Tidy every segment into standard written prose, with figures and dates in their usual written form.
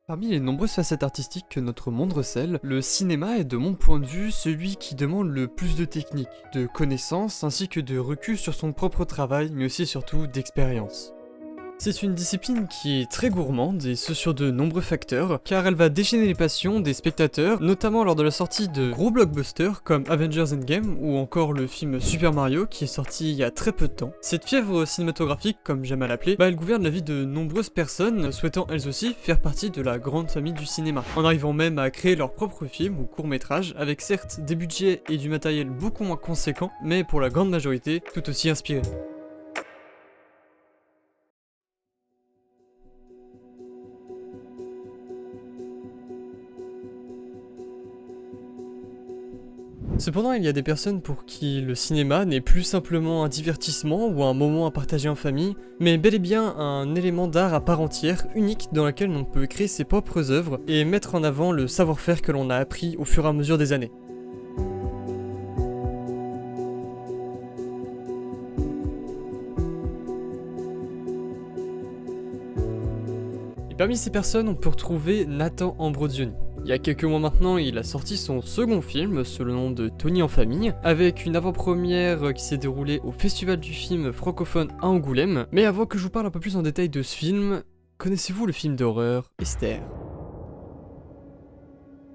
Parmi les nombreuses facettes artistiques que notre monde recèle, le cinéma est de mon point de vue celui qui demande le plus de technique, de connaissances ainsi que de recul sur son propre travail mais aussi et surtout d'expérience. C'est une discipline qui est très gourmande et ce sur de nombreux facteurs, car elle va déchaîner les passions des spectateurs, notamment lors de la sortie de gros blockbusters comme Avengers Endgame ou encore le film Super Mario qui est sorti il y a très peu de temps. Cette fièvre cinématographique, comme j'aime à l'appeler, elle gouverne la vie de nombreuses personnes souhaitant elles aussi faire partie de la grande famille du cinéma, en arrivant même à créer leurs propres films ou courts-métrages, avec certes des budgets et du matériel beaucoup moins conséquents, mais pour la grande majorité tout aussi inspirés. Cependant, il y a des personnes pour qui le cinéma n'est plus simplement un divertissement ou un moment à partager en famille, mais bel et bien un élément d'art à part entière, unique dans lequel on peut créer ses propres œuvres et mettre en avant le savoir-faire que l'on a appris au fur et à mesure des années. Et parmi ces personnes, on peut retrouver Nathan Ambrosioni. Il y a quelques mois maintenant, il a sorti son second film sous le nom de Tony en famille, avec une avant-première qui s'est déroulée au Festival du film francophone à Angoulême. Mais avant que je vous parle un peu plus en détail de ce film, connaissez-vous le film d'horreur Esther?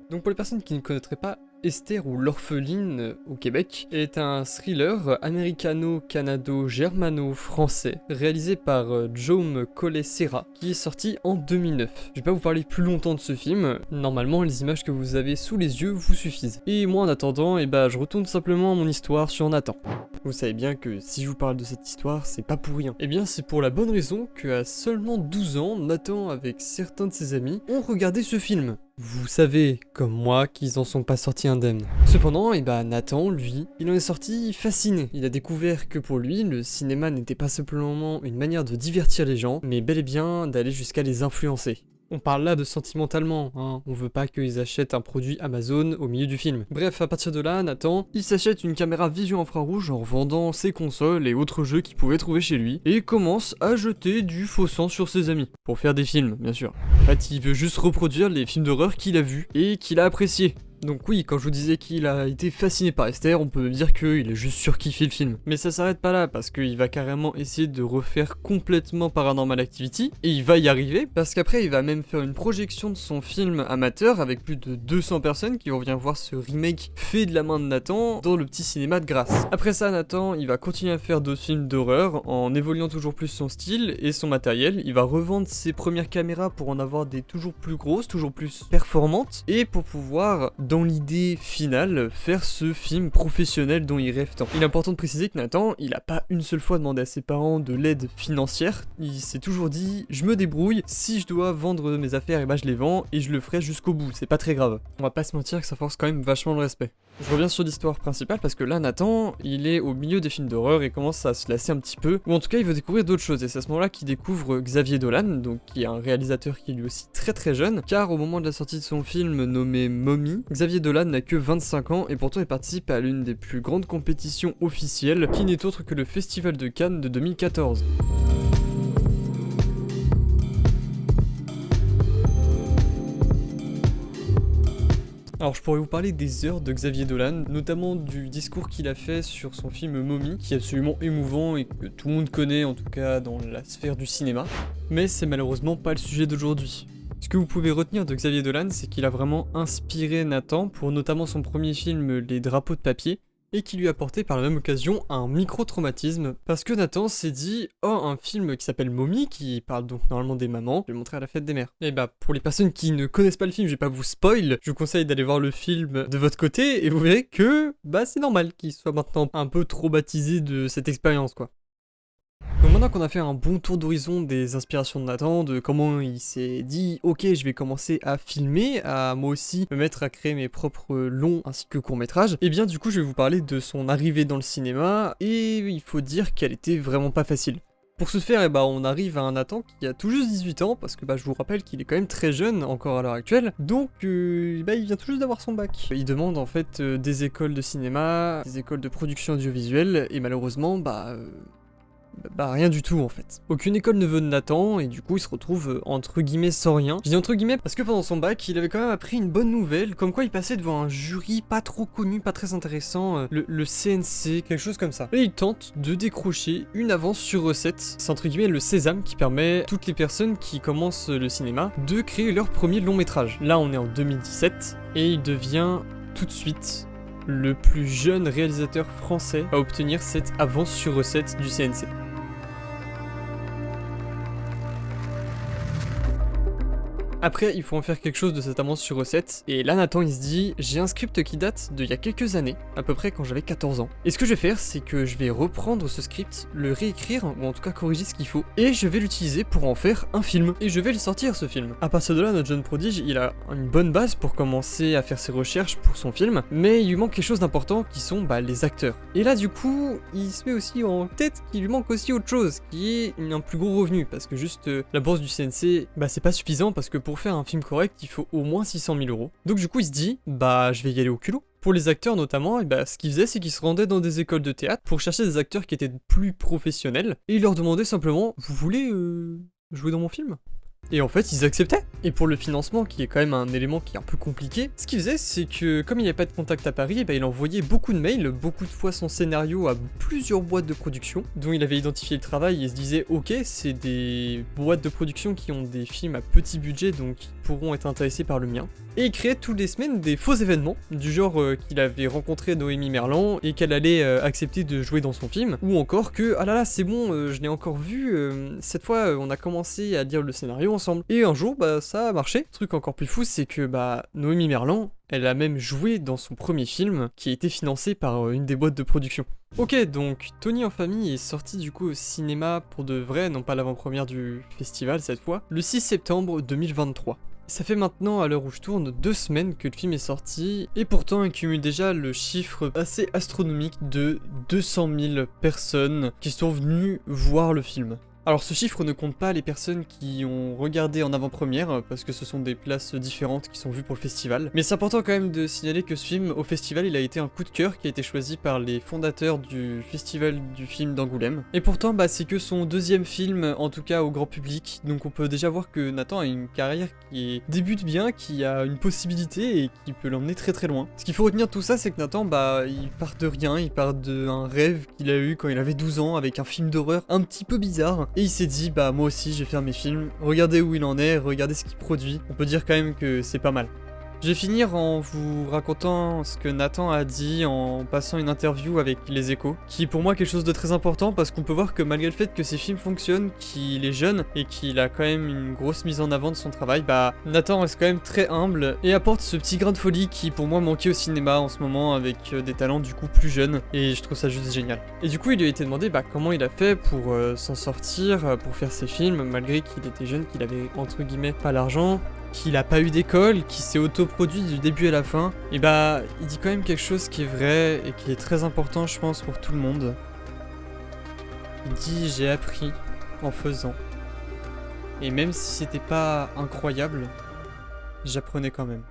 Donc pour les personnes qui ne connaîtraient pas, Esther ou L'Orpheline au Québec est un thriller américano-canado-germano-français réalisé par Jaume Collet-Serra qui est sorti en 2009. Je vais pas vous parler plus longtemps de ce film, normalement les images que vous avez sous les yeux vous suffisent. Et moi en attendant, je retourne simplement mon histoire sur Nathan. Vous savez bien que si je vous parle de cette histoire, c'est pas pour rien. Eh bien c'est pour la bonne raison qu'à seulement 12 ans, Nathan avec certains de ses amis ont regardé ce film. Vous savez, comme moi, qu'ils en sont pas sortis indemnes. Cependant, Nathan, lui, il en est sorti fasciné. Il a découvert que pour lui, le cinéma n'était pas simplement une manière de divertir les gens, mais bel et bien d'aller jusqu'à les influencer. On parle là de sentimentalement, hein. On veut pas qu'ils achètent un produit Amazon au milieu du film. Bref, à partir de là, Nathan, il s'achète une caméra vision infrarouge en revendant ses consoles et autres jeux qu'il pouvait trouver chez lui, et commence à jeter du faux sang sur ses amis. Pour faire des films, bien sûr. En fait, il veut juste reproduire les films d'horreur qu'il a vus et qu'il a appréciés. Donc oui, quand je vous disais qu'il a été fasciné par Esther, on peut dire qu'il a juste surkiffé le film. Mais ça s'arrête pas là, parce qu'il va carrément essayer de refaire complètement Paranormal Activity, et il va y arriver, parce qu'après il va même faire une projection de son film amateur avec plus de 200 personnes qui vont venir voir ce remake fait de la main de Nathan dans le petit cinéma de Grasse. Après ça, Nathan, il va continuer à faire d'autres films d'horreur en évoluant toujours plus son style et son matériel. Il va revendre ses premières caméras pour en avoir des toujours plus grosses, toujours plus performantes, et pour pouvoir dans l'idée finale, faire ce film professionnel dont il rêve tant. Il est important de préciser que Nathan, il a pas une seule fois demandé à ses parents de l'aide financière, il s'est toujours dit, je me débrouille, si je dois vendre mes affaires, je les vends, et je le ferai jusqu'au bout, c'est pas très grave. On va pas se mentir que ça force quand même vachement le respect. Je reviens sur l'histoire principale parce que là, Nathan, il est au milieu des films d'horreur et commence à se lasser un petit peu, ou en tout cas il veut découvrir d'autres choses, et c'est à ce moment-là qu'il découvre Xavier Dolan, donc qui est un réalisateur qui est lui aussi très très jeune, car au moment de la sortie de son film nommé Mommy, Xavier Dolan n'a que 25 ans et pourtant il participe à l'une des plus grandes compétitions officielles, qui n'est autre que le Festival de Cannes de 2014. Alors je pourrais vous parler des heures de Xavier Dolan, notamment du discours qu'il a fait sur son film Mommy, qui est absolument émouvant et que tout le monde connaît, en tout cas dans la sphère du cinéma. Mais c'est malheureusement pas le sujet d'aujourd'hui. Ce que vous pouvez retenir de Xavier Dolan, c'est qu'il a vraiment inspiré Nathan pour notamment son premier film Les Drapeaux de papier, et qui lui a apporté par la même occasion un micro-traumatisme, parce que Nathan s'est dit « Oh, un film qui s'appelle Mommy, qui parle donc normalement des mamans, je vais le montrer à la fête des mères. » Et pour les personnes qui ne connaissent pas le film, je vais pas vous spoil, je vous conseille d'aller voir le film de votre côté, et vous verrez que, c'est normal qu'il soit maintenant un peu traumatisé de cette expérience, quoi. Donc maintenant qu'on a fait un bon tour d'horizon des inspirations de Nathan, de comment il s'est dit « Ok, je vais commencer à filmer, à moi aussi me mettre à créer mes propres longs ainsi que courts-métrages », et bien du coup je vais vous parler de son arrivée dans le cinéma, et il faut dire qu'elle était vraiment pas facile. Pour ce faire, on arrive à un Nathan qui a tout juste 18 ans, parce que je vous rappelle qu'il est quand même très jeune encore à l'heure actuelle, donc il vient tout juste d'avoir son bac. Il demande en fait des écoles de cinéma, des écoles de production audiovisuelle, et malheureusement, Bah rien du tout en fait. Aucune école ne veut de Nathan et du coup il se retrouve entre guillemets sans rien. Je dis entre guillemets parce que pendant son bac il avait quand même appris une bonne nouvelle, comme quoi il passait devant un jury pas trop connu, pas très intéressant, le CNC, quelque chose comme ça. Et il tente de décrocher une avance sur recette. C'est entre guillemets le sésame qui permet à toutes les personnes qui commencent le cinéma de créer leur premier long métrage. Là on est en 2017 et il devient tout de suite le plus jeune réalisateur français à obtenir cette avance sur recette du CNC. Après, il faut en faire quelque chose de cette avance sur recette, et là Nathan il se dit, j'ai un script qui date d'il y a quelques années, à peu près quand j'avais 14 ans. Et ce que je vais faire, c'est que je vais reprendre ce script, le réécrire, ou en tout cas corriger ce qu'il faut, et je vais l'utiliser pour en faire un film. Et je vais le sortir ce film. À partir de là, notre jeune prodige, il a une bonne base pour commencer à faire ses recherches pour son film, mais il lui manque quelque chose d'important qui sont les acteurs. Et là du coup, il se met aussi en tête qu'il lui manque aussi autre chose, qui est un plus gros revenu, parce que juste la bourse du CNC, c'est pas suffisant, parce que pour faire un film correct, il faut au moins 600 000 euros. Donc du coup, il se dit, je vais y aller au culot. Pour les acteurs notamment, ce qu'ils faisaient, c'est qu'ils se rendaient dans des écoles de théâtre pour chercher des acteurs qui étaient plus professionnels, et ils leur demandaient simplement, vous voulez jouer dans mon film ? Et en fait, ils acceptaient. Et pour le financement, qui est quand même un élément qui est un peu compliqué, ce qu'il faisait, c'est que comme il n'y avait pas de contact à Paris, il envoyait beaucoup de mails, beaucoup de fois son scénario à plusieurs boîtes de production, dont il avait identifié le travail et se disait, ok, c'est des boîtes de production qui ont des films à petit budget, donc qui pourront être intéressés par le mien. Et il créait toutes les semaines des faux événements, du genre qu'il avait rencontré Noémie Merlan et qu'elle allait accepter de jouer dans son film, ou encore que, ah là là, c'est bon, je l'ai encore vu, cette fois on a commencé à lire le scénario ensemble. Et un jour, ça a marché. Truc encore plus fou, c'est que Noémie Merlan, elle a même joué dans son premier film, qui a été financé par une des boîtes de production. Ok, donc Tony en famille est sorti du coup au cinéma pour de vrai, non pas l'avant-première du festival cette fois, le 6 septembre 2023. Ça fait maintenant, à l'heure où je tourne, 2 semaines que le film est sorti, et pourtant il cumule déjà le chiffre assez astronomique de 200 000 personnes qui sont venues voir le film. Alors ce chiffre ne compte pas les personnes qui ont regardé en avant-première, parce que ce sont des places différentes qui sont vues pour le festival. Mais c'est important quand même de signaler que ce film, au festival, il a été un coup de cœur qui a été choisi par les fondateurs du festival du film d'Angoulême. Et pourtant, c'est que son deuxième film, en tout cas au grand public, donc on peut déjà voir que Nathan a une carrière qui débute bien, qui a une possibilité et qui peut l'emmener très très loin. Ce qu'il faut retenir de tout ça, c'est que Nathan, il part de rien, il part d'un rêve qu'il a eu quand il avait 12 ans, avec un film d'horreur un petit peu bizarre. Et il s'est dit, moi aussi je vais faire mes films, regardez où il en est, regardez ce qu'il produit, on peut dire quand même que c'est pas mal. Je vais finir en vous racontant ce que Nathan a dit en passant une interview avec Les Échos, qui est pour moi quelque chose de très important parce qu'on peut voir que malgré le fait que ses films fonctionnent, qu'il est jeune et qu'il a quand même une grosse mise en avant de son travail, Nathan reste quand même très humble et apporte ce petit grain de folie qui pour moi manquait au cinéma en ce moment avec des talents du coup plus jeunes et je trouve ça juste génial. Et du coup il lui a été demandé comment il a fait pour s'en sortir, pour faire ses films malgré qu'il était jeune, qu'il avait entre guillemets pas l'argent, qu'il a pas eu d'école, qu'il s'est autoproduit du début à la fin, et il dit quand même quelque chose qui est vrai et qui est très important je pense pour tout le monde. Il dit j'ai appris en faisant. Et même si c'était pas incroyable, j'apprenais quand même.